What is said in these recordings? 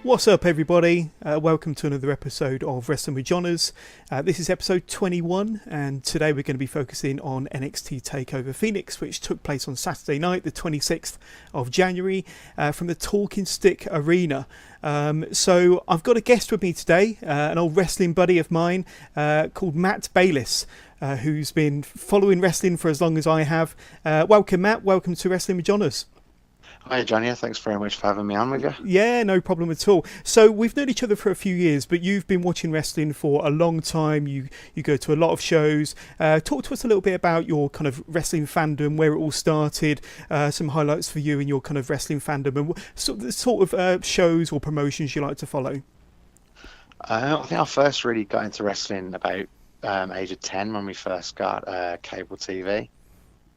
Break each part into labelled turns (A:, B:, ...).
A: What's up, everybody? Welcome to another episode of Wrestling with Johners. This is episode 21, and today we're going to be focusing on NXT Takeover Phoenix, which took place on Saturday night, the 26th of January, from the Talking Stick Arena. So I've got a guest with me today, an old wrestling buddy of mine called Matt Bayliss, who's been following wrestling for as long as I have. Welcome, Matt. Welcome to Wrestling with Johners.
B: Hi, Johnny. Thanks very much for having me on with you.
A: Yeah, no problem at all. So we've known each other for a few years, but you've been watching wrestling for a long time. You go to a lot of shows. Talk to us a little bit about your kind of wrestling fandom, where it all started, some highlights for you and your kind of wrestling fandom, and the sort of shows or promotions you like to follow.
B: I think I first really got into wrestling about age of 10 when we first got cable TV.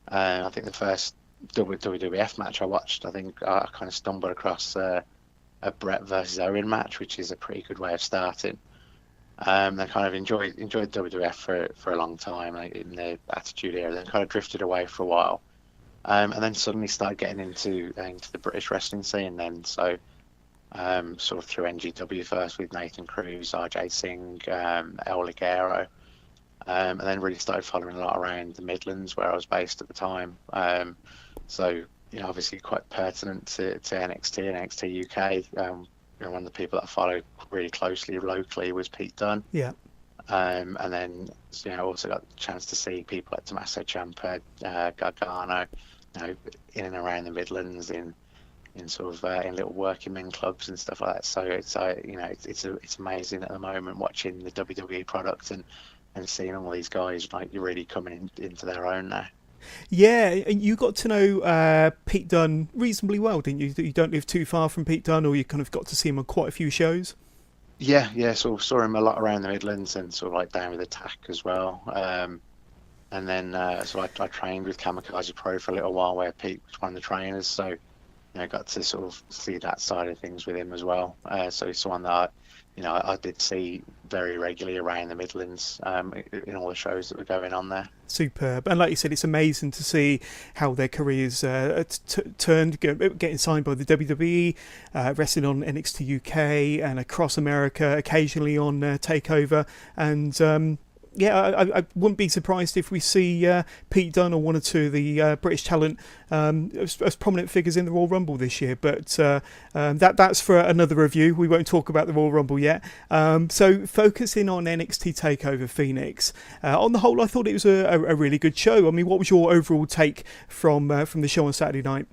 B: I think the first WWF match I watched, I think I kind of stumbled across a Brett versus Owen match, which is a pretty good way of starting. I kind of enjoyed WWF for a long time, like in the Attitude Era, then kind of drifted away for a while, and then suddenly started getting into the British wrestling scene. Then sort of through NGW first with Nathan Cruz, RJ Singh, El Ligero, and then really started following a lot around the Midlands where I was based at the time. So, obviously quite pertinent to NXT and NXT UK. One of the people that I follow really closely locally was Pete Dunne.
A: Yeah.
B: And then, also got the chance to see people like Tommaso Ciampa, Gargano, in and around the Midlands in sort of in little working men clubs and stuff like that. So it's amazing at the moment watching the WWE product and seeing all these guys like you're really coming into their own now.
A: Yeah, and you got to know Pete Dunne reasonably well, didn't you? You don't live too far from Pete Dunne, or you kind of got to see him on quite a few shows.
B: Yeah, sort of saw him a lot around the Midlands and sort of like down with Attack as well. And then so I trained with Kamikaze Pro for a little while, where Pete was one of the trainers. So got to sort of see that side of things with him as well. So he's someone that I did see very regularly around the Midlands in all the shows that were going on there.
A: Superb. And like you said, it's amazing to see how their careers turned, getting signed by the WWE, wrestling on NXT UK and across America, occasionally on TakeOver. And I wouldn't be surprised if we see Pete Dunne or one or two of the British talent as prominent figures in the Royal Rumble this year. But that's for another review. We won't talk about the Royal Rumble yet. So focusing on NXT Takeover Phoenix. On the whole, I thought it was a really good show. I mean, what was your overall take from the show on Saturday night?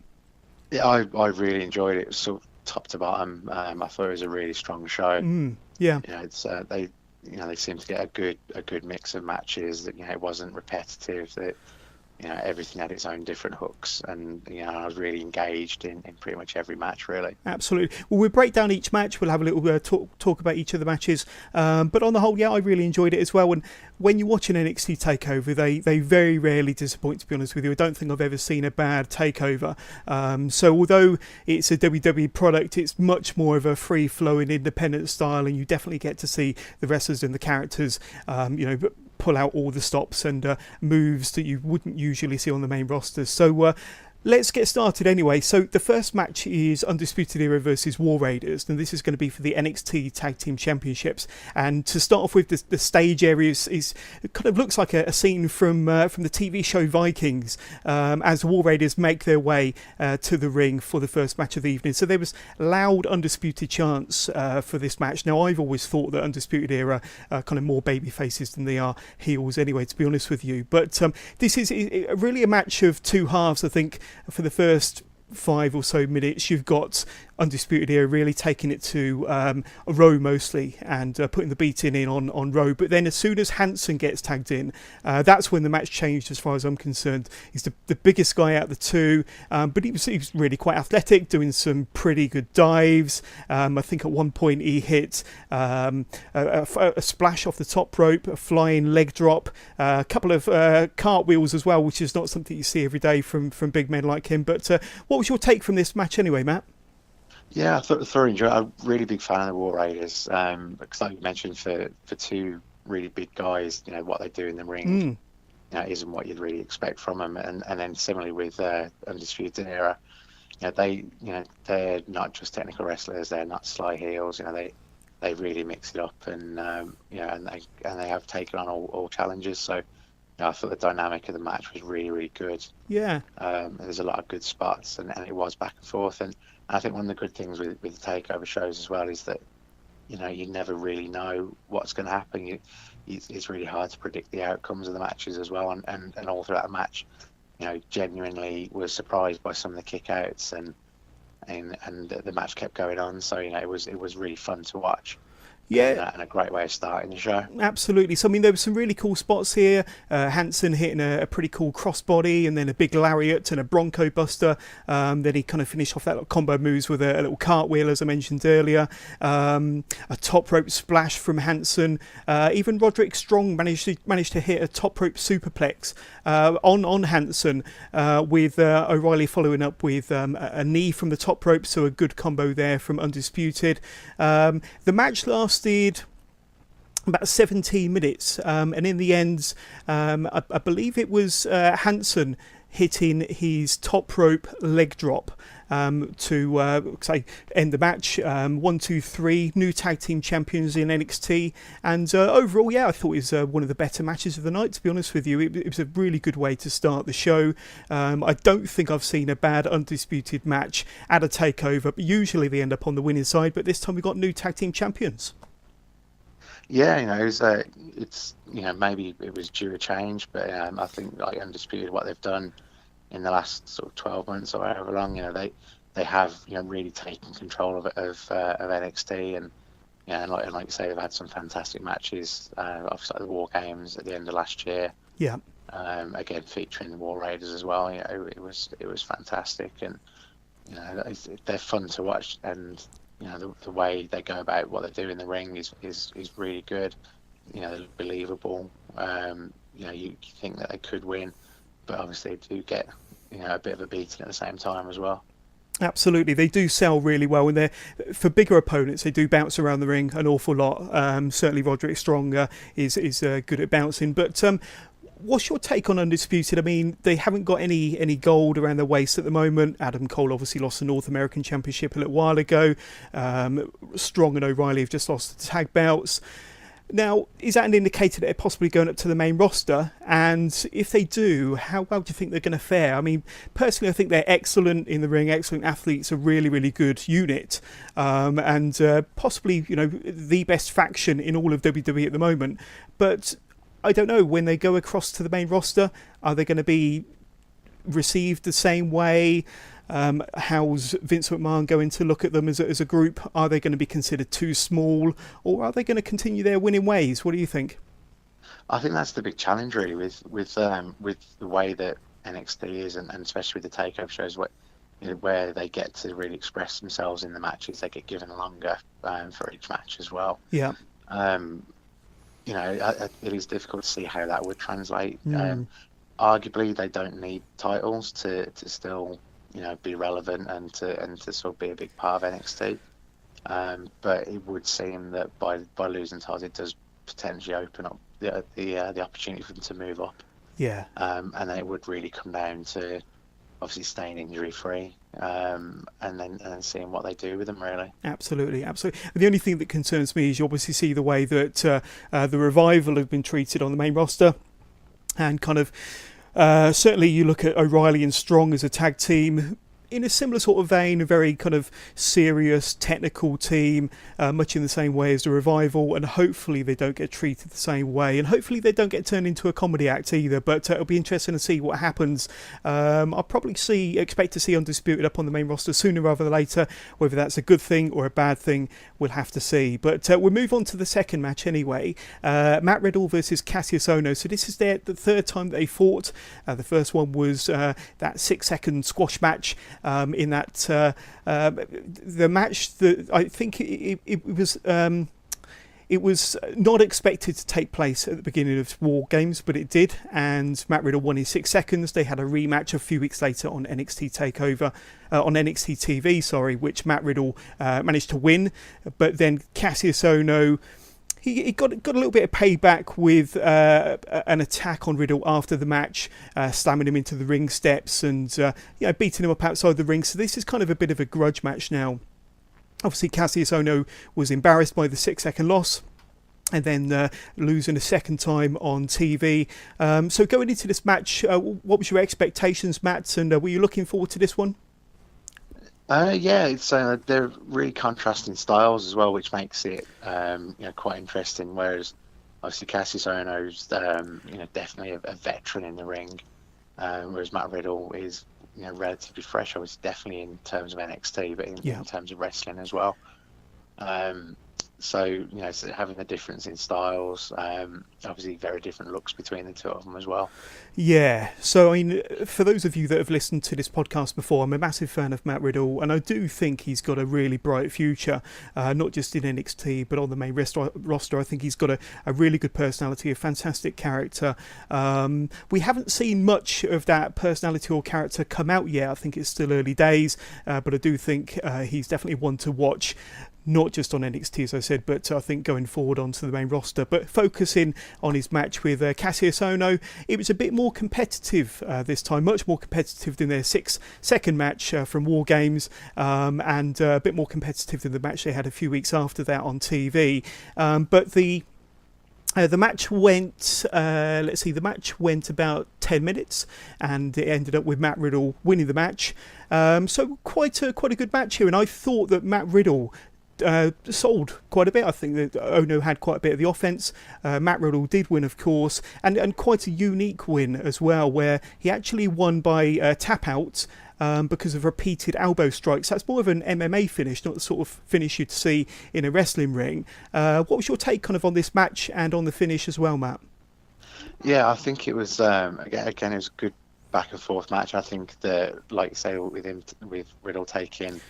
B: Yeah, I really enjoyed it. It was sort of top to bottom. I thought it was a really strong show.
A: Yeah.
B: It's they seem to get a good mix of matches that it wasn't repetitive, that everything had its own different hooks, and I was really engaged in pretty much every match, really.
A: Absolutely. Well, we'll break down each match. We'll have a little talk about each of the matches, but on the whole, I really enjoyed it as well. And when you watch an NXT takeover, they very rarely disappoint, to be honest with you. I don't think I've ever seen a bad takeover. So although it's a WWE product, it's much more of a free-flowing independent style, and you definitely get to see the wrestlers and the characters pull out all the stops and moves that you wouldn't usually see on the main roster. So let's get started anyway. So the first match is Undisputed Era versus War Raiders, and this is going to be for the NXT Tag Team Championships. And to start off with, the stage area is it kind of looks like a scene from the TV show Vikings, as War Raiders make their way to the ring for the first match of the evening. So there was loud Undisputed chants for this match. Now, I've always thought that Undisputed Era are kind of more baby faces than they are heels anyway, to be honest with you. But this is really a match of two halves, I think. For the first 5 or so minutes, you've got Undisputed Era really taking it to Rowe mostly, and putting the beating in on Rowe. But then as soon as Hansen gets tagged in, that's when the match changed as far as I'm concerned. He's the biggest guy out of the two, but he was really quite athletic, doing some pretty good dives. I think at one point he hit a splash off the top rope, a flying leg drop, a couple of cartwheels as well, which is not something you see every day from big men like him. But what was your take from this match anyway, Matt?
B: Yeah, I thoroughly enjoyed it. I'm a really big fan of the War Raiders, because like you mentioned, for two really big guys, what they do in the ring isn't what you'd really expect from them. And then similarly with Undisputed Era, they're not just technical wrestlers. They're not sly heels. They really mix it up, and and they have taken on all challenges. So I thought the dynamic of the match was really, really good.
A: Yeah.
B: There's a lot of good spots, and it was back and forth. And I think one of the good things with the takeover shows as well is that you never really know what's going to happen. It's really hard to predict the outcomes of the matches as well. And all throughout the match, genuinely was surprised by some of the kickouts, and the match kept going on. So it was really fun to watch.
A: Yeah,
B: and a great way of starting the show.
A: Absolutely. So, I mean, there were some really cool spots here. Hansen hitting a pretty cool crossbody, and then a big lariat and a Bronco Buster. Then he kind of finished off that little combo moves with a little cartwheel, as I mentioned earlier. A top rope splash from Hansen. Even Roderick Strong managed to hit a top rope superplex on Hansen, with O'Reilly following up with a knee from the top rope. So a good combo there from Undisputed. The match lasted about 17 minutes, and in the end, I believe it was Hansen hitting his top rope leg drop to end the match. 1, 2, 3 new tag team champions in NXT, and overall, I thought it was one of the better matches of the night, to be honest with you. It was a really good way to start the show. I don't think I've seen a bad Undisputed match at a takeover, but usually they end up on the winning side, but this time we got new tag team champions.
B: Yeah, it's maybe it was due a change, but I think like Undisputed, what they've done in the last sort of 12 months or however long, they have really taken control of NXT, and like you say, they've had some fantastic matches. Obviously, like the War Games at the end of last year.
A: Yeah.
B: Again, featuring the War Raiders as well. It was fantastic, and they're fun to watch, and the way they go about what they do in the ring is really good. They're believable. You think that they could win, but obviously they do get a bit of a beating at the same time as well.
A: Absolutely, they do sell really well, and for bigger opponents they do bounce around the ring an awful lot. Certainly Roderick Strong is good at bouncing, but what's your take on Undisputed? I mean, they haven't got any gold around their waist at the moment. Adam Cole obviously lost the North American Championship a little while ago. Strong and O'Reilly have just lost the tag belts. Now, is that an indicator that they're possibly going up to the main roster? And if they do, how well do you think they're going to fare? I mean, personally, I think they're excellent in the ring, excellent athletes, a really, really good unit, and possibly, the best faction in all of WWE at the moment. But I don't know, when they go across to the main roster, are they going to be received the same way? How's Vince McMahon going to look at them as a group? Are they going to be considered too small, or are they going to continue their winning ways? What do you think?
B: I think that's the big challenge, really, with the way that NXT is, and especially with the takeover shows, where they get to really express themselves in the matches. They get given longer for each match as well.
A: Yeah.
B: It is difficult to see how that would translate. Arguably, they don't need titles to still be relevant and to sort of be a big part of NXT. But it would seem that by losing titles, it does potentially open up the opportunity for them to move up.
A: Yeah.
B: And then it would really come down to obviously staying injury free, and then seeing what they do with them, really.
A: Absolutely. The only thing that concerns me is you obviously see the way that the Revival have been treated on the main roster, and kind of certainly you look at O'Reilly and Strong as a tag team in a similar sort of vein, a very kind of serious technical team, much in the same way as the Revival, and hopefully they don't get treated the same way, and hopefully they don't get turned into a comedy act either, but it'll be interesting to see what happens. I'll probably expect to see Undisputed up on the main roster sooner rather than later. Whether that's a good thing or a bad thing, we'll have to see. But we'll move on to the second match anyway. Matt Riddle versus Cassius Ohno. So this is the third time they fought. The first one was that 6-second squash match. In that the match that I think it was not expected to take place at the beginning of War Games, but it did, and Matt Riddle won in 6 seconds. They had a rematch a few weeks later on NXT Takeover, on NXT TV, which Matt Riddle managed to win, but then Cassius Ohno, He got a little bit of payback with an attack on Riddle after the match, slamming him into the ring steps and beating him up outside the ring. So this is kind of a bit of a grudge match now. Obviously, Cassius Ohno was embarrassed by the 6-second loss, and then losing a second time on TV. So going into this match, what was your expectations, Matt? And were you looking forward to this one?
B: Yeah, it's they're really contrasting styles as well, which makes it quite interesting. Whereas obviously Cassius Ohno's definitely a veteran in the ring, whereas Matt Riddle is relatively fresh. Obviously, definitely in terms of NXT, but in terms of wrestling as well. So having the difference in styles, obviously very different looks between the two of them as well.
A: Yeah, so I mean, for those of you that have listened to this podcast before, I'm a massive fan of Matt Riddle, and I do think he's got a really bright future, not just in NXT, but on the main roster. I think he's got a really good personality, a fantastic character. We haven't seen much of that personality or character come out yet. I think it's still early days, but I do think he's definitely one to watch. Not just on NXT, as I said, but I think going forward onto the main roster. But focusing on his match with Cassius Ohno, it was a bit more competitive this time, much more competitive than their 6-second match from War Games, and a bit more competitive than the match they had a few weeks after that on TV. But the match went, the match went about 10 minutes, and it ended up with Matt Riddle winning the match. So quite a good match here, and I thought that Matt Riddle sold quite a bit. I think that Ohno had quite a bit of the offense. Matt Riddle did win, of course, and quite a unique win as well, where he actually won by tap out because of repeated elbow strikes. That's more of an MMA finish, not the sort of finish you'd see in a wrestling ring. What was your take kind of on this match and on the finish as well, Matt?
B: Yeah, I think it was again it was a good back and forth match. I think that, like you say, with Riddle taking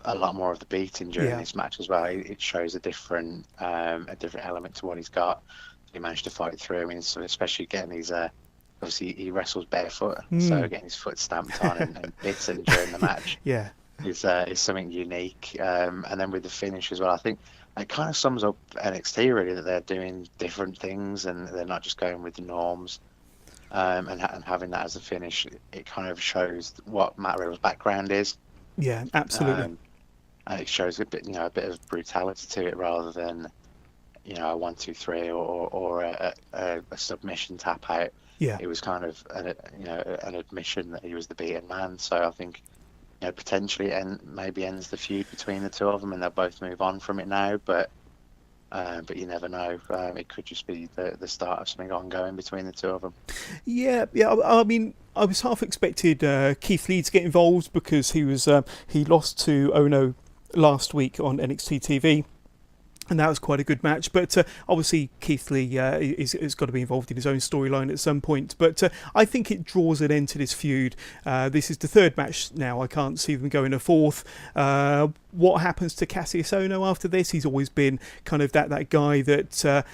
B: a lot more of the beating during this match as well, it shows a different element to what he's got. He managed to fight through. I mean, especially getting his obviously he wrestles barefoot, so getting his foot stamped on and bitten during the match is something unique. And then with the finish as well, I think it kind of sums up NXT really, that they're doing different things and they're not just going with the norms. And having that as a finish, it kind of shows what Matt Riddle's background is.
A: Yeah, absolutely.
B: And it shows a bit of brutality to it rather than, a 1-2-3 or a submission tap out.
A: Yeah,
B: it was kind of an admission that he was the beaten man. So I think potentially maybe ends the feud between the two of them, and they'll both move on from it now. But you never know. It could just be the start of something ongoing between the two of them. Yeah.
A: I mean, I was half expected Keith Lee to get involved because he lost to Ohno last week on NXT TV. And that was quite a good match, but obviously Keith Lee has got to be involved in his own storyline at some point. But I think it draws an end to this feud. This is the third match now. I can't see them going a fourth. What happens to Cassius Ohno after this? He's always been kind of that guy that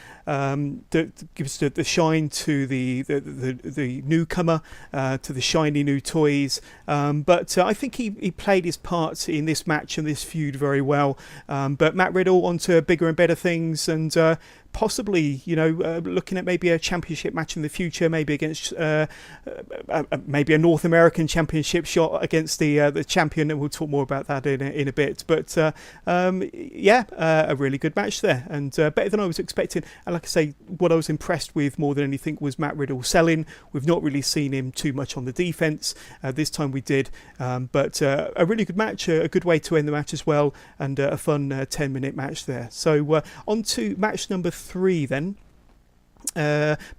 A: gives the shine to the newcomer, to the shiny new toys. But I think he played his part in this match and this feud very well. But Matt Riddle onto bigger and better things, and possibly, looking at maybe a championship match in the future, maybe against maybe a North American championship shot against the champion, and we'll talk more about that in a bit. But a really good match there, and better than I was expecting. And like I say, what I was impressed with more than anything was Matt Riddle selling. We've not really seen him too much on the defense. This time we did, but a really good match, a good way to end the match as well, and a fun 10-minute match there. So on to match number 3 then.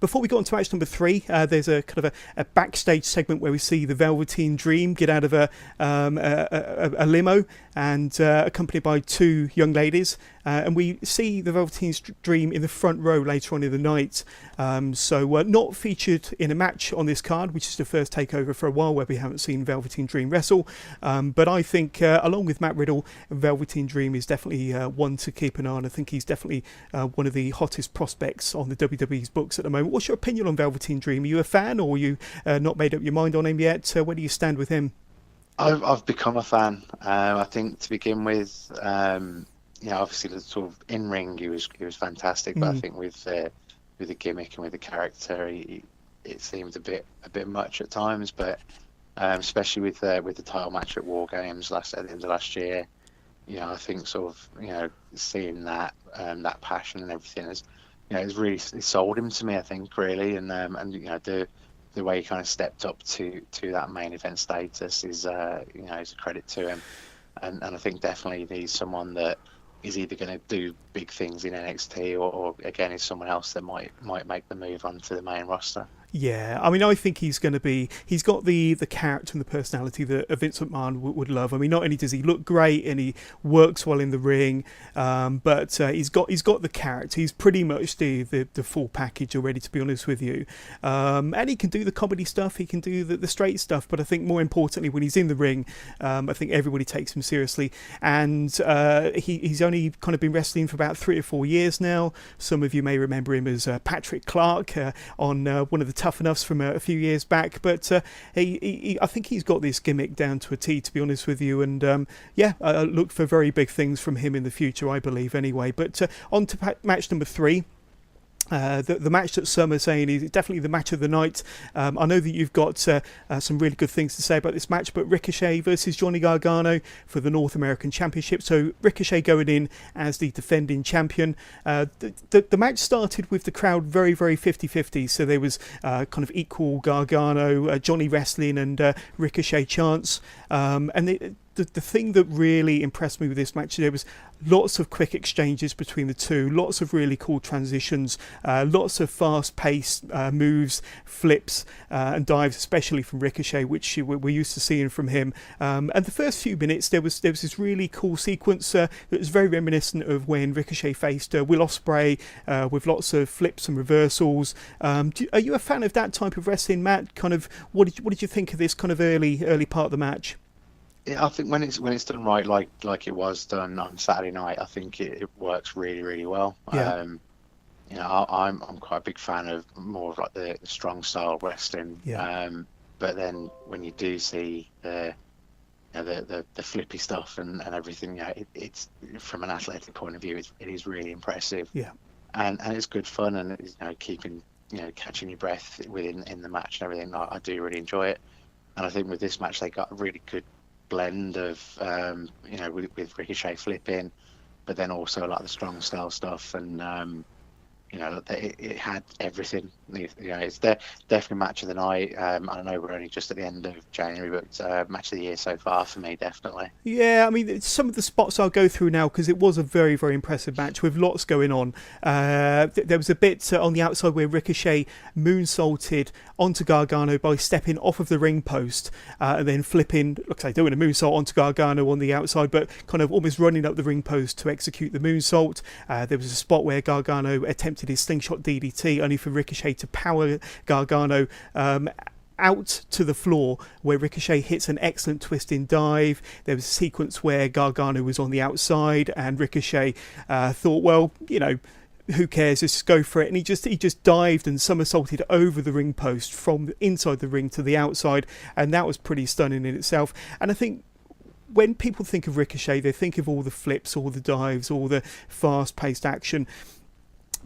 A: Before we go on to match number 3, there's a kind of a backstage segment where we see the Velveteen Dream get out of a limo and accompanied by 2 young ladies, and we see the Velveteen Dream in the front row later on in the night. So not featured in a match on this card, which is the first takeover for a while where we haven't seen Velveteen Dream wrestle. But I think along with Matt Riddle, Velveteen Dream is definitely one to keep an eye on. I think he's definitely one of the hottest prospects on the WWE's books at the moment. What's your opinion on Velveteen Dream? Are you a fan, or are you not made up your mind on him yet? Where do you stand with him?
B: I've become a fan. I think to begin with, obviously the sort of in ring he was fantastic, but I think with the gimmick and with the character, it seemed a bit much at times. But especially with the title match at War Games at the end of last year, I think sort of seeing that passion and everything is, it's really it sold him to me. I think really, and the way he kind of stepped up to that main event status is is a credit to him. And I think definitely he's someone that is either going to do big things in NXT or again is someone else that might make the move onto the main roster.
A: Yeah, I mean, I think he's got the character and the personality that Vince McMahon would love. I mean, not only does he look great and he works well in the ring, but he's got the character. He's pretty much the full package already, to be honest with you. And he can do the comedy stuff, he can do the straight stuff, but I think more importantly, when he's in the ring, I think everybody takes him seriously. And he's only kind of been wrestling for about 3 or 4 years now. Some of you may remember him as Patrick Clark on one of the Tough Enoughs from a few years back, but I think he's got this gimmick down to a T, to be honest with you, and I look for very big things from him in the future, I believe anyway. But on to match number 3. The match that some are saying is definitely the match of the night. I know that you've got some really good things to say about this match, but Ricochet versus Johnny Gargano for the North American Championship. So Ricochet going in as the defending champion. The match started with the crowd very, very 50-50. So there was kind of equal Gargano, Johnny wrestling and Ricochet chants. And the thing that really impressed me with this match, there was lots of quick exchanges between the two, lots of really cool transitions, lots of fast-paced moves, flips and dives, especially from Ricochet, which we're used to seeing from him. And the first few minutes, there was this really cool sequence that was very reminiscent of when Ricochet faced Will Ospreay, with lots of flips and reversals. Are you a fan of that type of wrestling, Matt? Kind of, what did you think of this kind of early part of the match?
B: Yeah, I think when it's done right, like it was done on Saturday night, I think it works really, really well.
A: Yeah.
B: I'm quite a big fan of more of like the strong style wrestling.
A: Yeah.
B: But then when you do see the flippy stuff and everything, it's from an athletic point of view, it is really impressive.
A: Yeah.
B: And it's good fun, and it's, keeping catching your breath in the match and everything. I do really enjoy it, and I think with this match they got a really good blend of with Ricochet flipping, but then also like the strong style stuff, and it had everything. It's definitely match of the night. I know we're only just at the end of January, but match of the year so far for me, definitely.
A: Yeah, I mean, some of the spots I'll go through now because it was a very, very impressive match with lots going on. There was a bit on the outside where Ricochet moonsaulted onto Gargano by stepping off of the ring post and then flipping, looks like doing a moonsault onto Gargano on the outside, but kind of almost running up the ring post to execute the moonsault. There was a spot where Gargano attempted his slingshot DDT, only for Ricochet to power Gargano out to the floor, where Ricochet hits an excellent twisting dive. There was a sequence where Gargano was on the outside and Ricochet thought, well, who cares, just go for it, and he just dived and somersaulted over the ring post from inside the ring to the outside, and that was pretty stunning in itself. And I think when people think of Ricochet, they think of all the flips, all the dives, all the fast-paced action.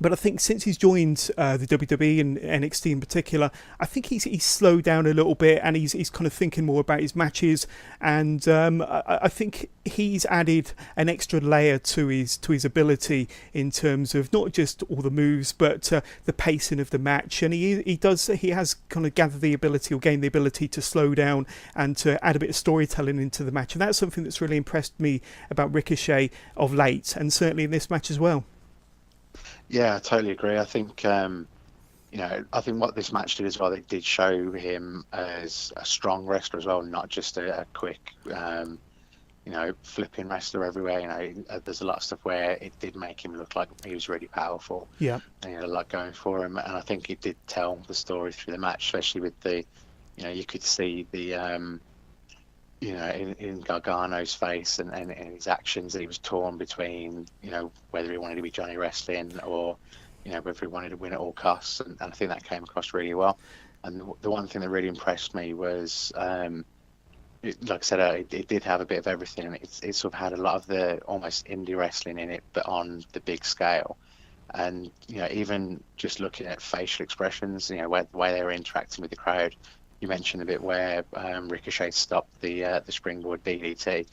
A: But I think since he's joined the WWE and NXT in particular, I think he's slowed down a little bit, and he's kind of thinking more about his matches. And I think he's added an extra layer to his ability in terms of not just all the moves, but the pacing of the match. And he has kind of gained the ability to slow down and to add a bit of storytelling into the match. And that's something that's really impressed me about Ricochet of late, and certainly in this match as well.
B: Yeah, I totally agree. I think, I think what this match did as well, it did show him as a strong wrestler as well, not just a quick, flipping wrestler everywhere. There's a lot of stuff where it did make him look like he was really powerful. Yeah. And he had a lot going for him. And I think it did tell the story through the match, especially with the, you could see the, in Gargano's face and his actions, that he was torn between, whether he wanted to be Johnny Wrestling or, whether he wanted to win at all costs. And I think that came across really well. And the one thing that really impressed me was, like I said, it did have a bit of everything, and it sort of had a lot of the almost indie wrestling in it, but on the big scale. And even just looking at facial expressions, the way they were interacting with the crowd. You mentioned a bit where Ricochet stopped the springboard DDT,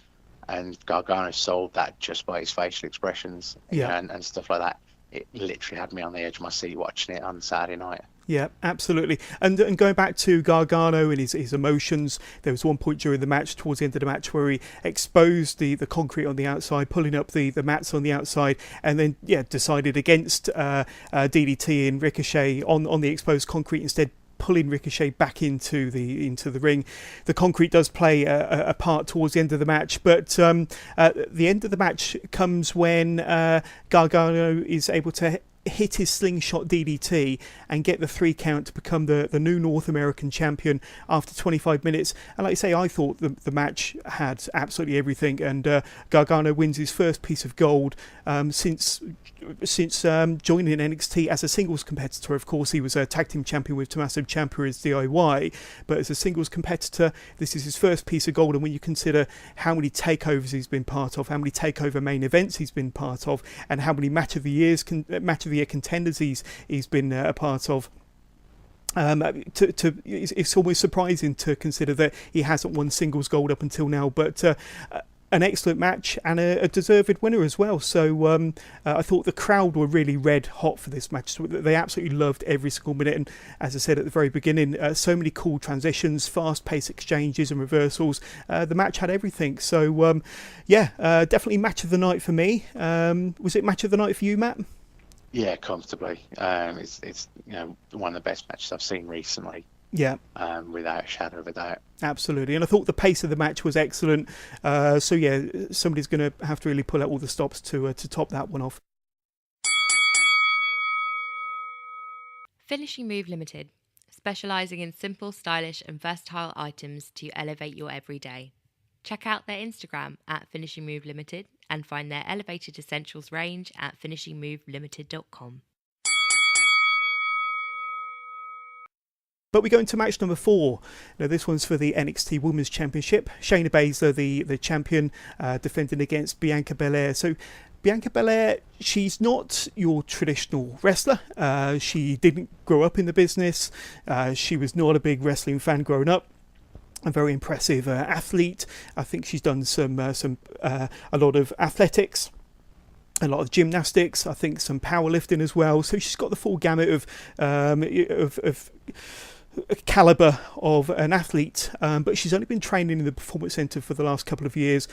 B: and Gargano sold that just by his facial expressions, and stuff like that. It literally had me on the edge of my seat watching it on Saturday night.
A: Yeah, absolutely. And going back to Gargano and his emotions, there was one point during the match, towards the end of the match, where he exposed the concrete on the outside, pulling up the mats on the outside, and then decided against DDT and Ricochet on the exposed concrete, instead pulling Ricochet back into the ring. The concrete does play a part towards the end of the match, but the end of the match comes when Gargano is able to hit his slingshot DDT and get the 3 count to become the new North American champion after 25 minutes. And like I say, I thought the match had absolutely everything, and Gargano wins his first piece of gold since joining NXT as a singles competitor. Of course, he was a tag team champion with Tommaso Ciampa as DIY, but as a singles competitor, this is his first piece of gold. And when you consider how many takeovers he's been part of, how many takeover main events he's been part of, and how many match of the year contenders he's been a part of, it's almost surprising to consider that he hasn't won singles gold up until now. But an excellent match and a deserved winner as well. So I thought the crowd were really red hot for this match. They absolutely loved every single minute. And as I said at the very beginning, so many cool transitions, fast-paced exchanges and reversals. The match had everything. So definitely match of the night for me. Was it match of the night for you, Matt?
B: Yeah, comfortably. It's one of the best matches I've seen recently.
A: Yeah.
B: Without a shadow of a doubt.
A: Absolutely. And I thought the pace of the match was excellent. Somebody's going to have to really pull out all the stops to top that one off.
C: Finishing Move Limited, specialising in simple, stylish and versatile items to elevate your everyday. Check out their Instagram at Finishing Move Limited and find their elevated essentials range at finishingmovelimited.com.
A: But we go into match number 4. Now, this one's for the NXT Women's Championship. Shayna Baszler, the champion, defending against Bianca Belair. So Bianca Belair, she's not your traditional wrestler. She didn't grow up in the business. She was not a big wrestling fan growing up. A very impressive athlete. I think she's done a lot of athletics, a lot of gymnastics. I think some powerlifting as well. So she's got the full gamut of caliber of an athlete, but she's only been training in the Performance Centre for the last couple of years.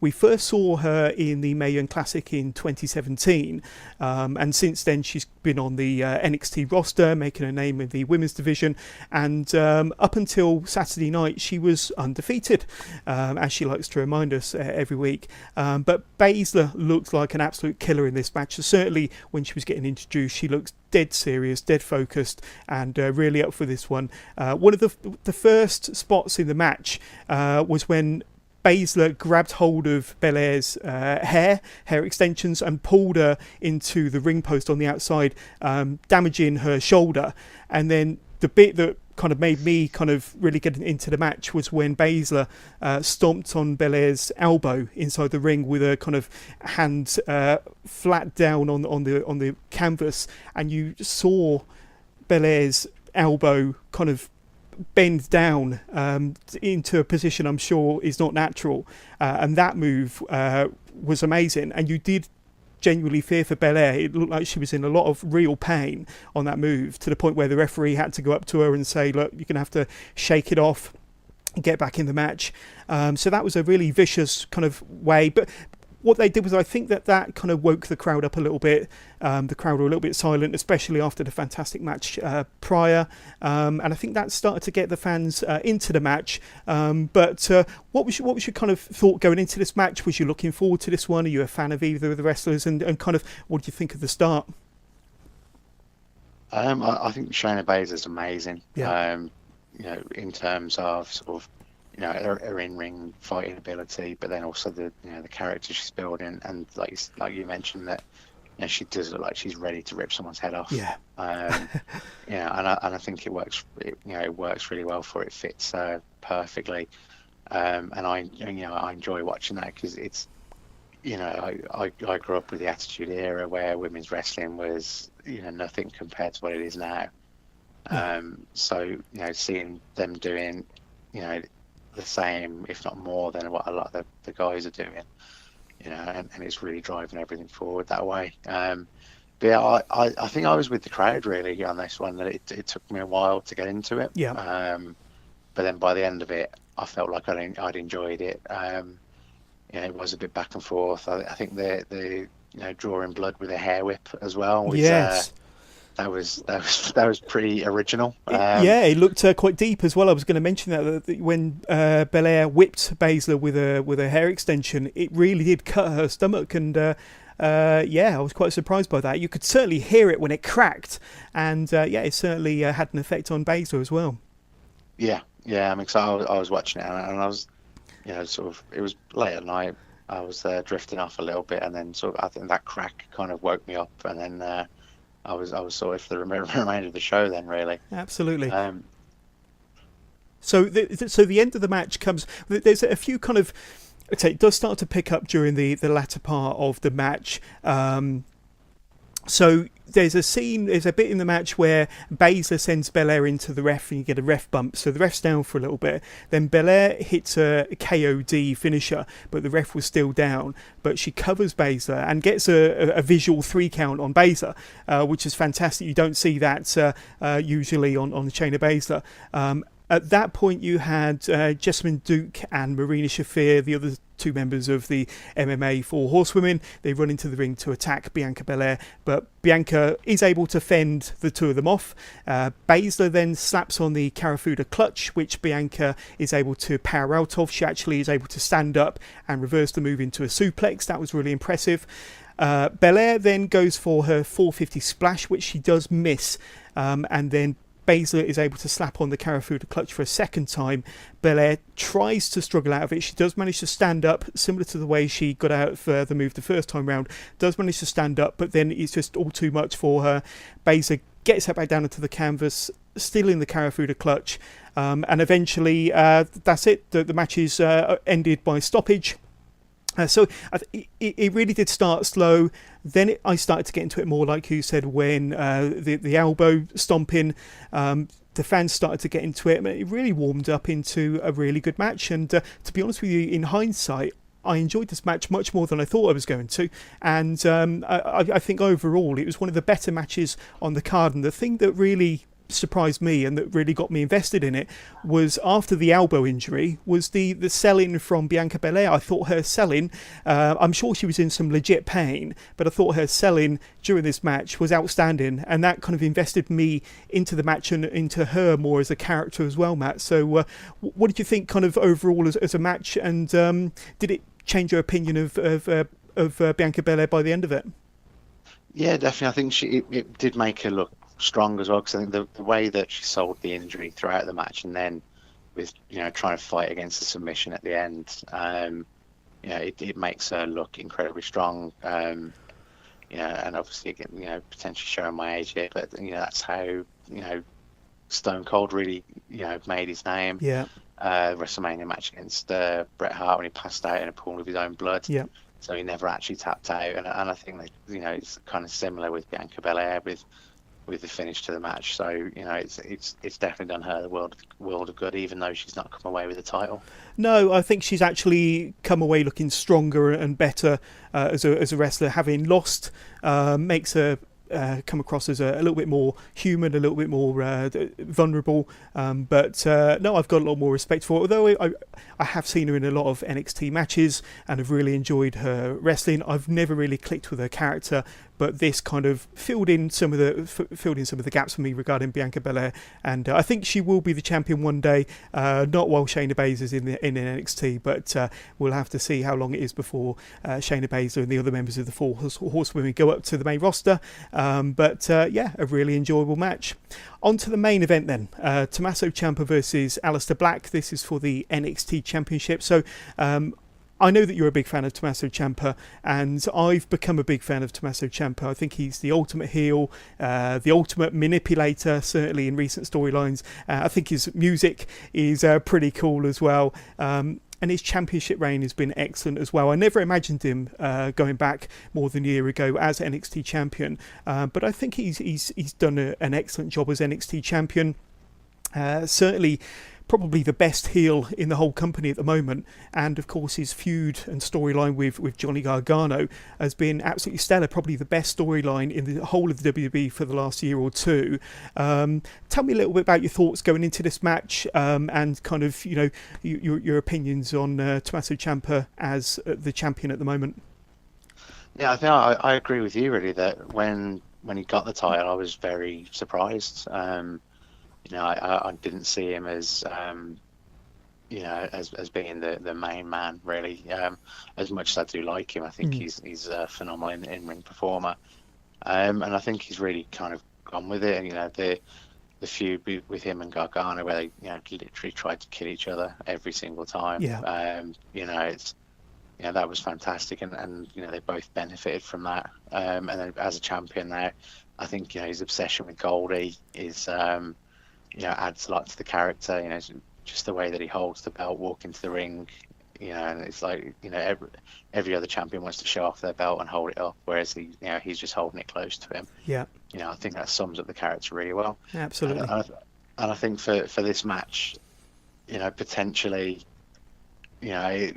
A: We first saw her in the Mae Young Classic in 2017, and since then she's been on the NXT roster, making a name in the women's division, and up until Saturday night she was undefeated, as she likes to remind us every week. But Baszler looked like an absolute killer in this match. So certainly when she was getting introduced, she looks dead serious, dead focused, and really up for this one. One of the first spots in the match was when Baszler grabbed hold of Belair's hair extensions, and pulled her into the ring post on the outside, damaging her shoulder. And then the bit that kind of made me kind of really get into the match was when Baszler stomped on Belair's elbow inside the ring with a kind of hand flat down on the canvas, and you saw Belair's elbow kind of bend down into a position I'm sure is not natural, and that move was amazing. And you did genuinely fear for Belair. It looked like she was in a lot of real pain on that move, to the point where the referee had to go up to her and say, look, you're going to have to shake it off and get back in the match. So that was a really vicious kind of way. But what they did was, I think that kind of woke the crowd up a little bit. The crowd were a little bit silent, especially after the fantastic match prior. And I think that started to get the fans into the match. But what was your kind of thought going into this match? Was you looking forward to this one? Are you a fan of either of the wrestlers? And kind of what do you think of the start?
B: I think Shayna Baszler is amazing.
A: Yeah.
B: In terms of sort of, her in-ring fighting ability, but then also the character she's building, and like you mentioned that she does look like she's ready to rip someone's head off.
A: Yeah.
B: And I think it works. It works really well for her. It fits perfectly. And I enjoy watching that because it's, I grew up with the Attitude Era where women's wrestling was, nothing compared to what it is now. So, seeing them doing, the same, if not more than what a lot of the guys are doing, and it's really driving everything forward that way. But yeah, I think I was with the crowd really on this one, that it took me a while to get into it.
A: Yeah.
B: But then by the end of it, I felt like I'd enjoyed it. It was a bit back and forth. I think the drawing blood with a hair whip as well was,
A: Yes.
B: that was pretty original.
A: It looked quite deep as well. I was going to mention that when Belair whipped Baszler with a hair extension, it really did cut her stomach, and I was quite surprised by that. You could certainly hear it when it cracked, and it certainly had an effect on Baszler as well.
B: Yeah. I mean, so I was watching it, and I was, it was late at night. I was drifting off a little bit, and then I think that crack kind of woke me up, and then I was sorted for the remainder of the show. Then really,
A: absolutely. So the end of the match comes. There's a few kind of. It does start to pick up during the latter part of the match. So there's a bit in the match where Baszler sends Belair into the ref, and you get a ref bump. So the ref's down for a little bit. Then Belair hits a KOD finisher, but the ref was still down. But she covers Baszler and gets a visual 3 count on Baszler, which is fantastic. You don't see that usually on Shayna Baszler. At that point, you had Jessamine Duke and Marina Shafir, the other 2 members of the MMA 4 Horsewomen. They run into the ring to attack Bianca Belair, but Bianca is able to fend the 2 of them off. Baszler then slaps on the Karafuda clutch, which Bianca is able to power out of. She actually is able to stand up and reverse the move into a suplex. That was really impressive. Belair then goes for her 450 splash, which she does miss, and then Baszler is able to slap on the Karafuda clutch for a second time. Belair tries to struggle out of it. She does manage to stand up, similar to the way she got out for the move the first time round. Does manage to stand up, but then it's just all too much for her. Baszler gets her back down into the canvas, stealing the Karafuda clutch, and eventually that's it. The match is ended by stoppage. So it really did start slow. Then I started to get into it more, like you said, when the elbow stomping, the fans started to get into it. It really warmed up into a really good match. And to be honest with you, in hindsight, I enjoyed this match much more than I thought I was going to. And I think overall it was one of the better matches on the card. And the thing that really surprised me and that really got me invested in it was, after the elbow injury, was the selling from Bianca Belair. I thought her selling, I'm sure she was in some legit pain, but I thought her selling during this match was outstanding, and that kind of invested me into the match and into her more as a character as well, Matt. So what did you think kind of overall as a match, and did it change your opinion of Bianca Belair by the end of it? Yeah,
B: definitely. I think it did make her look strong as well, because I think the way that she sold the injury throughout the match, and then with trying to fight against the submission at the end, it makes her look incredibly strong. And obviously again, potentially showing my age here, but that's how Stone Cold really made his name.
A: Yeah.
B: WrestleMania match against Bret Hart, when he passed out in a pool of his own blood.
A: Yeah.
B: So he never actually tapped out, and I think that it's kind of similar with Bianca Belair with the finish to the match. So it's definitely done her the world of good, even though she's not come away with the title.
A: No, I think she's actually come away looking stronger and better as a wrestler. Having lost makes her come across as a little bit more human, a little bit more vulnerable. But no, I've got a lot more respect for her. Although I have seen her in a lot of NXT matches and have really enjoyed her wrestling, I've never really clicked with her character. But this kind of filled in some of the gaps for me regarding Bianca Belair, and I think she will be the champion one day. Not while Shayna Baszler's in NXT, but we'll have to see how long it is before Shayna Baszler and the other members of the Four Horsewomen go up to the main roster. But a really enjoyable match. On to the main event then. Tommaso Ciampa versus Aleister Black. This is for the NXT Championship. So I know that you're a big fan of Tommaso Ciampa, and I've become a big fan of Tommaso Ciampa. I think he's the ultimate heel, the ultimate manipulator, certainly in recent storylines. I think his music is pretty cool as well. And his championship reign has been excellent as well. I never imagined him going back more than a year ago as NXT champion, but I think he's done an excellent job as NXT champion. Certainly probably the best heel in the whole company at the moment, and of course his feud and storyline with Johnny Gargano has been absolutely stellar, probably the best storyline in the whole of the WWE for the last year or two. Tell me a little bit about your thoughts going into this match, and kind of, you know, your opinions on Tommaso Ciampa as the champion at the moment.
B: Yeah, I think I agree with you really that when he got the title, I was very surprised. You know, I didn't see him as, you know, as being the main man really. As much as I do like him, I think he's a phenomenal in-ring performer, and I think he's really kind of gone with it. And you know, the feud with him and Gargano, where they, you know, literally tried to kill each other every single time.
A: Yeah.
B: You know, you know, that was fantastic, and you know, they both benefited from that. And then as a champion now, I think, you know, his obsession with Goldie is, you know, adds a lot to the character. You know, just the way that he holds the belt, walk into the ring, you know, and it's like, you know, every other champion wants to show off their belt and hold it up, whereas he, you know, he's just holding it close to him.
A: Yeah.
B: You know, I think that sums up the character really well.
A: Absolutely.
B: And I think for this match, you know, potentially, you know,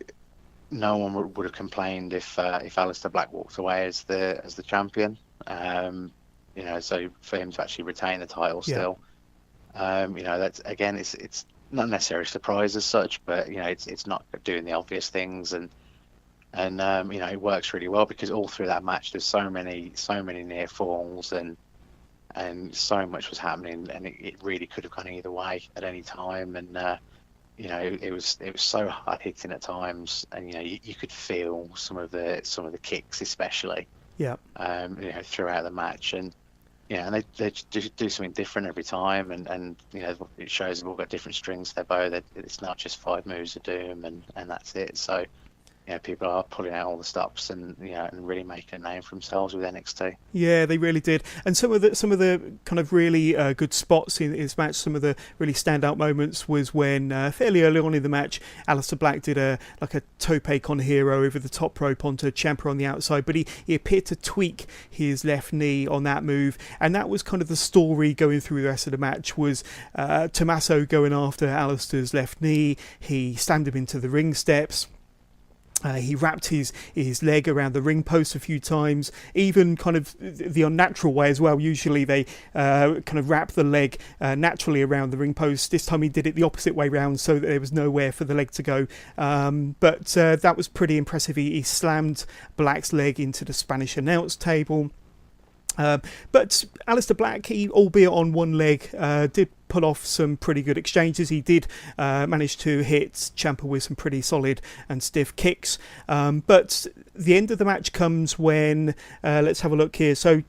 B: no one would have complained if Aleister Black walked away as the champion. You know, so for him to actually retain the title still. You know, that's, again, it's not necessarily a surprise as such, but you know, it's not doing the obvious things, and you know, it works really well because all through that match there's so many near falls, and so much was happening, and it really could have gone either way at any time, and you know, it was so hard hitting at times, and you know, you could feel some of the kicks especially, you know, throughout the match, and yeah, and they do something different every time, and you know, it shows they've all got different strings to their bow. That it's not just 5 moves of doom and that's it. So, you know, people are pulling out all the stops, and you know, and really making a name for themselves with NXT.
A: Yeah, they really did. And some of the kind of really good spots in this match, some of the really standout moments was when fairly early on in the match, Aleister Black did a tope con hero over the top rope onto Ciampa on the outside, but he appeared to tweak his left knee on that move, and that was kind of the story going through the rest of the match, was Tommaso going after Aleister's left knee. He slammed him into the ring steps. He wrapped his leg around the ring post a few times, even kind of the unnatural way as well. Usually they kind of wrap the leg naturally around the ring post. This time he did it the opposite way round, so that there was nowhere for the leg to go. But that was pretty impressive. He slammed Black's leg into the Spanish announce table. But Aleister Black, he, albeit on one leg, did pull off some pretty good exchanges. He did manage to hit Ciampa with some pretty solid and stiff kicks. But the end of the match comes when, let's have a look here. So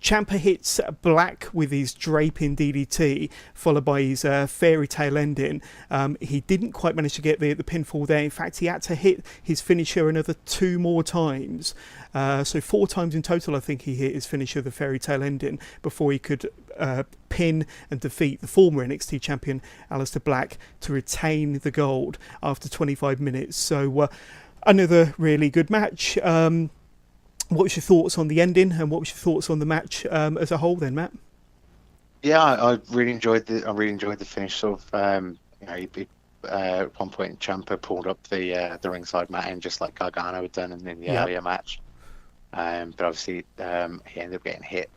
A: Ciampa hits Black with his draping DDT, followed by his fairy tale ending. He didn't quite manage to get the pinfall there. In fact, he had to hit his finisher another 2 more times. So 4 times in total, I think he hit his finisher, the fairy tale ending, before he could pin and defeat the former NXT champion, Aleister Black, to retain the gold after 25 minutes. So another really good match. What was your thoughts on the ending, and what was your thoughts on the match as a whole then, Matt?
B: Yeah, I really enjoyed the finish. Sort of, you know, at one point Ciampa pulled up the ringside matting just like Gargano had done in the earlier match. But obviously he ended up getting hit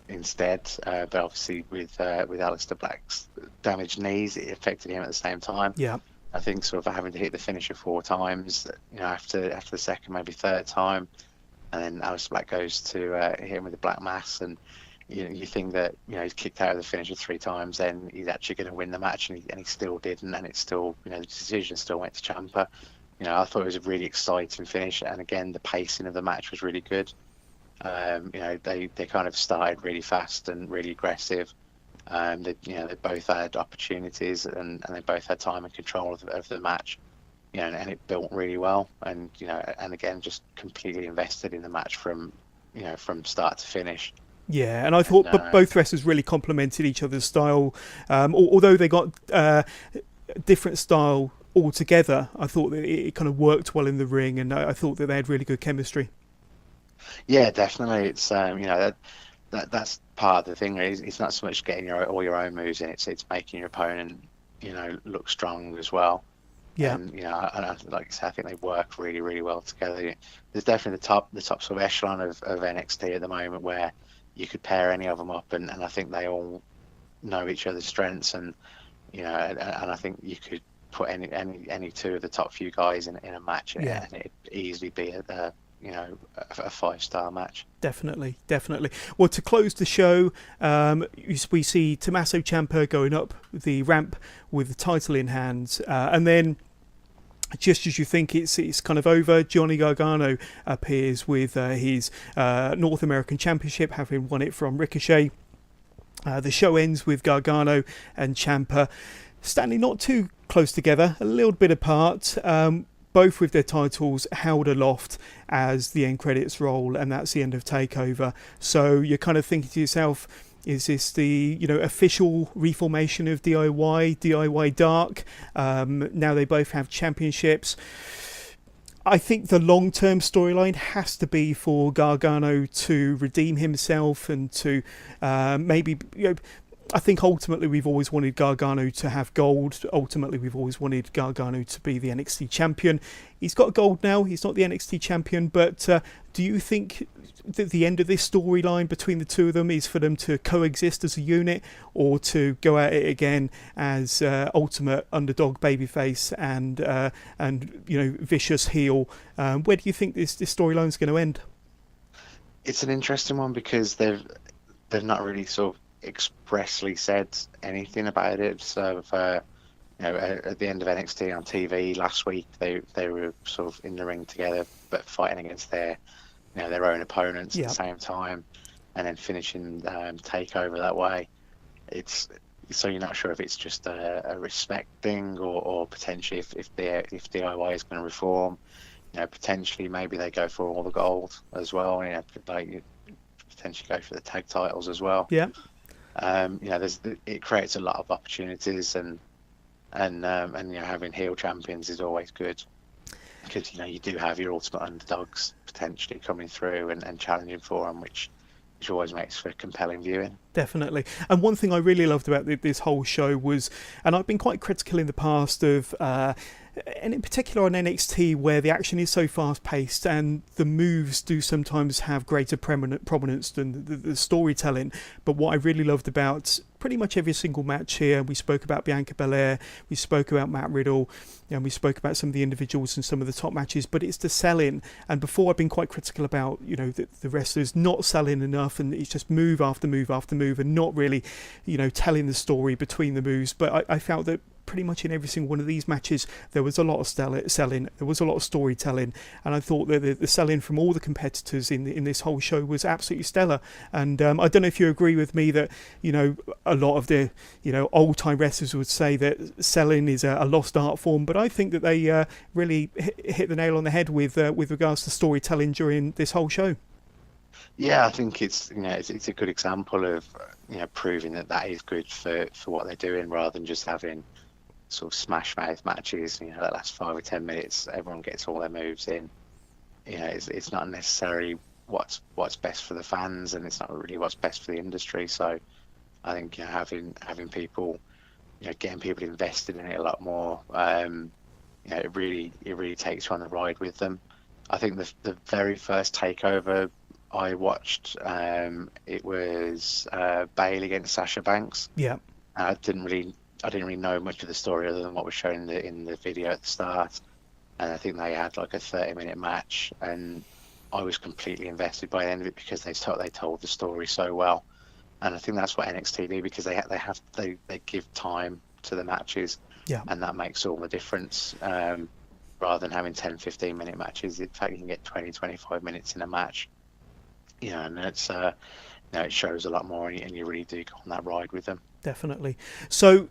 B: instead. But obviously with Aleister Black's damaged knees, it affected him at the same time.
A: Yeah.
B: I think sort of having to hit the finisher 4 times, you know, after the second, maybe third time, and then Aleister Black goes to hit him with the Black Mass, and you think that, you know, he's kicked out of the finisher 3 times, then he's actually going to win the match, and he still didn't, and it's still, you know, the decision still went to Ciampa. You know, I thought it was a really exciting finish, and again, the pacing of the match was really good. You know, they kind of started really fast and really aggressive. They both had opportunities, and they both had time and control of the match. and it built really well, and and again, just completely invested in the match from start to finish.
A: Yeah, and I thought both wrestlers really complemented each other's style. Although they got different style altogether, I thought that it kind of worked well in the ring, and I thought that they had really good chemistry.
B: Yeah, definitely. It's that's part of the thing. It's not so much getting all your own moves in. It's making your opponent look strong as well.
A: Yeah.
B: And like I said, I think they work really, really well together. There's definitely the top sort of echelon of NXT at the moment where you could pair any of them up, and I think they all know each other's strengths, and and I think you could put any two of the top few guys in a match, and it'd easily be a 5-star match.
A: Definitely. Well, to close the show, we see Tommaso Ciampa going up the ramp with the title in hand, and then just as you think it's kind of over, Johnny Gargano appears with his North American Championship, having won it from Ricochet. The show ends with Gargano and Ciampa standing not too close together, a little bit apart, both with their titles held aloft as the end credits roll, and that's the end of Takeover. So you're kind of thinking to yourself, is this the official reformation of DIY Dark? Now they both have championships. I think the long-term storyline has to be for Gargano to redeem himself and to maybe I think ultimately we've always wanted Gargano to have gold. Ultimately we've always wanted Gargano to be the NXT champion. He's got gold now. He's not the NXT champion, but do you think that the end of this storyline between the two of them is for them to coexist as a unit, or to go at it again as ultimate underdog babyface and vicious heel? Where do you think this storyline is going to end?
B: It's an interesting one because they've not really sort of expressly said anything about it. So at the end of NXT on TV last week, they were sort of in the ring together but fighting against their own opponents at the same time, and then finishing Takeover that way. So you're not sure if it's just a respect thing, or potentially if DIY is going to reform, potentially maybe they go for all the gold as well, like potentially go for the tag titles as well. It creates a lot of opportunities, and having heel champions is always good, because you do have your ultimate underdogs potentially coming through and challenging for them, which always makes for compelling viewing.
A: Definitely. And one thing I really loved about this whole show was, and I've been quite critical in the past of and in particular on NXT, where the action is so fast paced and the moves do sometimes have greater prominence than the storytelling. But what I really loved about pretty much every single match here, we spoke about Bianca Belair, we spoke about Matt Riddle, and we spoke about some of the individuals and some of the top matches, but it's the selling. And before I've been quite critical about the wrestlers not selling enough, and it's just move after move after move and not really telling the story between the moves. But I felt that pretty much in every single one of these matches there was a lot of selling, there was a lot of storytelling, and I thought that the selling from all the competitors in this whole show was absolutely stellar. And I don't know if you agree with me that a lot of the old time wrestlers would say that selling is a lost art form, but I think that they really hit the nail on the head with regards to storytelling during this whole show.
B: Yeah, I think it's a good example of proving that is good for what they're doing, rather than just having sort of smash mouth matches that last 5 or 10 minutes. Everyone gets all their moves in. It's not necessarily what's best for the fans, and it's not really what's best for the industry. So I think having people getting people invested in it a lot more, it really takes you on the ride with them. I think the very first Takeover I watched, it was Bayley against Sasha Banks.
A: Yeah.
B: I didn't really know much of the story other than what was shown in the video at the start, and I think they had like a 30-minute match, and I was completely invested by the end of it because they told the story so well. And I think that's what NXT do, because they give time to the matches, and that makes all the difference. Rather than having 10-15 minute matches, in fact you can get 20-25 minutes in a match, and it's it shows a lot more, and you really do go on that ride with them.
A: Definitely. So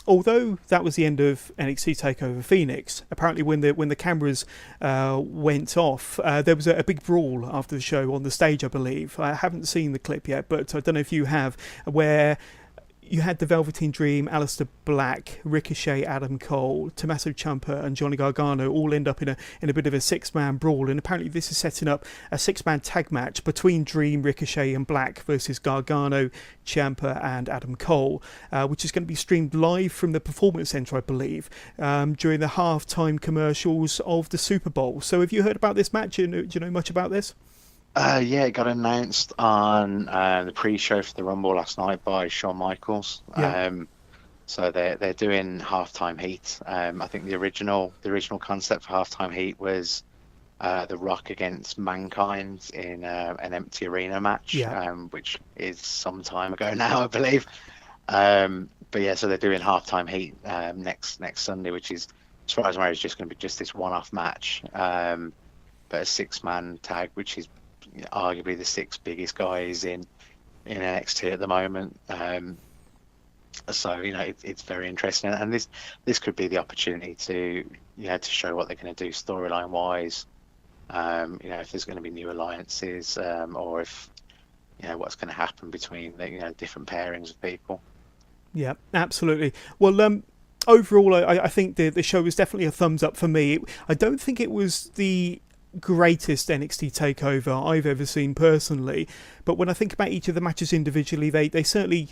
A: although that was the end of NXT Takeover Phoenix, apparently when the cameras went off, there was a big brawl after the show on the stage, I believe. I haven't seen the clip yet, but I don't know if you have, where you had the Velveteen Dream, Aleister Black, Ricochet, Adam Cole, Tommaso Ciampa and Johnny Gargano all end up in a bit of a six-man brawl, and apparently this is setting up a six-man tag match between Dream, Ricochet and Black versus Gargano, Ciampa and Adam Cole, which is going to be streamed live from the Performance Center, I believe, during the half-time commercials of the Super Bowl. So have you heard about this match? Do you know much about this?
B: Yeah, it got announced on the pre-show for the Rumble last night by Shawn Michaels.
A: Yeah.
B: So they're doing halftime heat. I think the original concept for halftime heat was The Rock against Mankind in an empty arena match, which is some time ago now, I believe. But yeah, so they're doing halftime heat next Sunday, which is, as far as I'm aware, is just going to be just this one-off match, but a six-man tag, which is arguably the six biggest guys in NXT at the moment. So it's very interesting, and this could be the opportunity to to show what they're going to do storyline wise. If there's going to be new alliances, or if what's going to happen between the different pairings of people. Yeah,
A: absolutely. Well, overall, I think the show was definitely a thumbs up for me. I don't think it was the greatest NXT takeover I've ever seen personally, but when I think about each of the matches individually, they certainly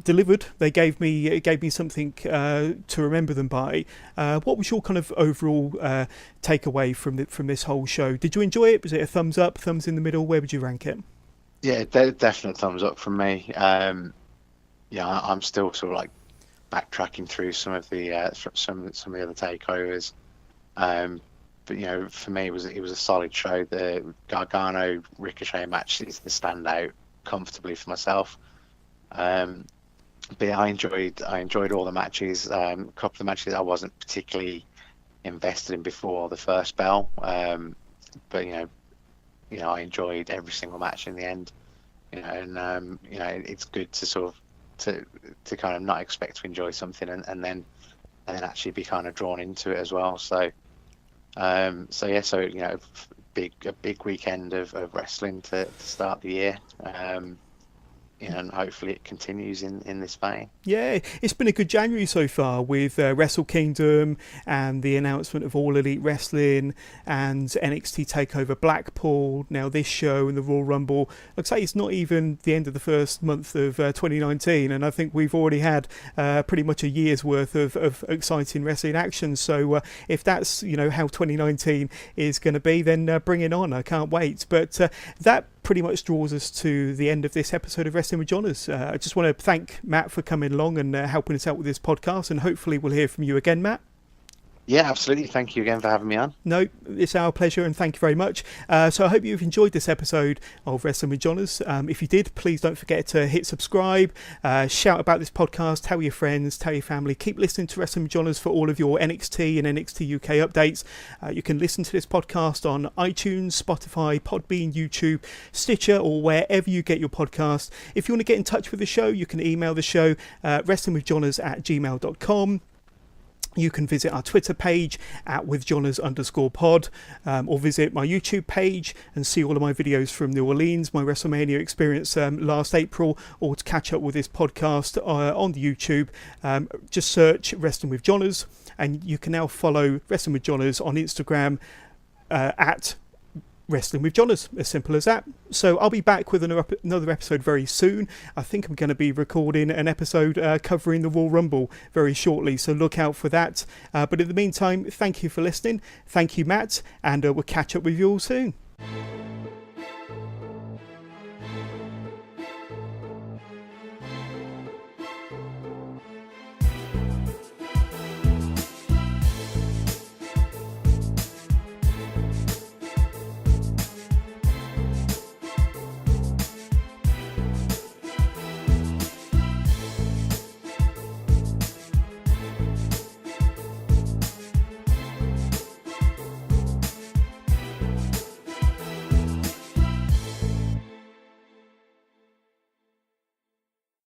A: delivered. They gave me something to remember them by. What was your kind of overall takeaway from this whole show? Did you enjoy it? Was it a thumbs up, thumbs in the middle? Where would you rank it?
B: Yeah, definite thumbs up from me. I'm still sort of like backtracking through some of the some of the other takeovers. But for me, it was a solid show. The Gargano Ricochet match is the standout comfortably for myself. But yeah, I enjoyed all the matches. A couple of matches I wasn't particularly invested in before the first bell. But I enjoyed every single match in the end. It's good to sort of to kind of not expect to enjoy something and then actually be kind of drawn into it as well. So. A big weekend of wrestling to start the year, and hopefully it continues in this vein.
A: Yeah, it's been a good January so far with Wrestle Kingdom and the announcement of All Elite Wrestling and NXT Takeover Blackpool, now this show and the Royal Rumble. Like I say, it's not even the end of the first month of 2019, and I think we've already had pretty much a year's worth of exciting wrestling action. So if that's how 2019 is going to be, then bring it on. I can't wait. But that pretty much draws us to the end of this episode of Wrestling with Johners. I just want to thank Matt for coming along and helping us out with this podcast, and hopefully we'll hear from you again, Matt.
B: Yeah, absolutely. Thank you again for having me on.
A: No, it's our pleasure, and thank you very much. So I hope you've enjoyed this episode of Wrestling with Johners. If you did, please don't forget to hit subscribe, shout about this podcast, tell your friends, tell your family. Keep listening to Wrestling with Johners for all of your NXT and NXT UK updates. You can listen to this podcast on iTunes, Spotify, Podbean, YouTube, Stitcher, or wherever you get your podcast. If you want to get in touch with the show, you can email the show, wrestlingwithjohners@gmail.com. You can visit our Twitter page at withjohners_pod, or visit my YouTube page and see all of my videos from New Orleans, my WrestleMania experience last April, or to catch up with this podcast on the YouTube. Just search Wrestling with Johners, and you can now follow Wrestling with Johners on Instagram at Wrestling with Johners, as simple as that. So I'll be back with another episode very soon. I think I'm going to be recording an episode covering the Royal Rumble very shortly, so look out for that. But in the meantime, thank you for listening. Thank you, Matt, and we'll catch up with you all soon.